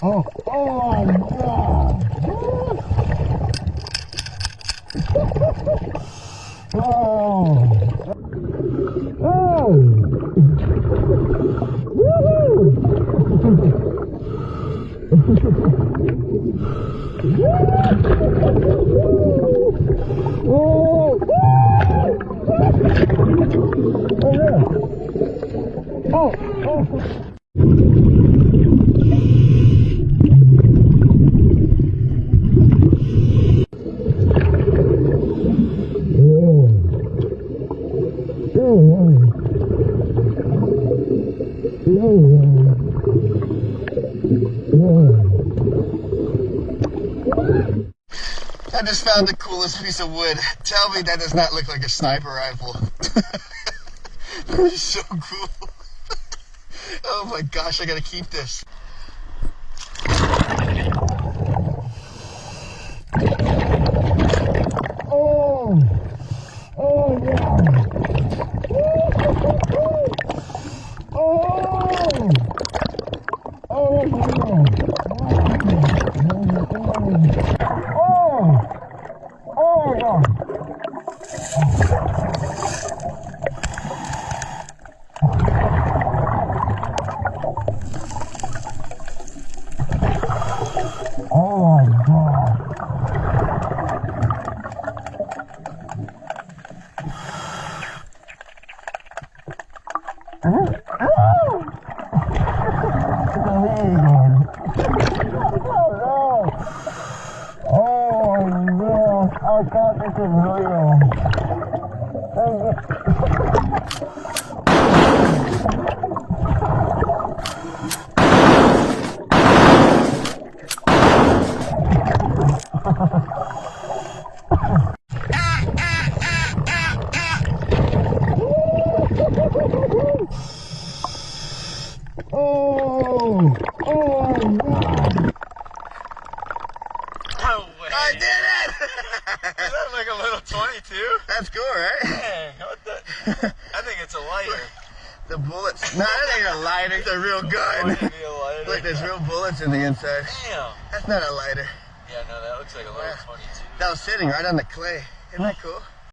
Oh, oh, oh, oh, I just found the coolest piece of wood. Tell me that does not look like a sniper rifle. That is so cool. Oh my gosh, I gotta keep this. oh, oh, yeah. I thought this was real. I did it! Is that like a little 22? That's cool, right? Dang, what the? I think it's a lighter. The bullets. No, I think they're a lighter. It's a real gun. It might be a lighter. Look, there's real bullets in the inside. Damn. That's not a lighter. Yeah, no, that looks like a little 22. That was sitting right on the clay. Isn't that cool?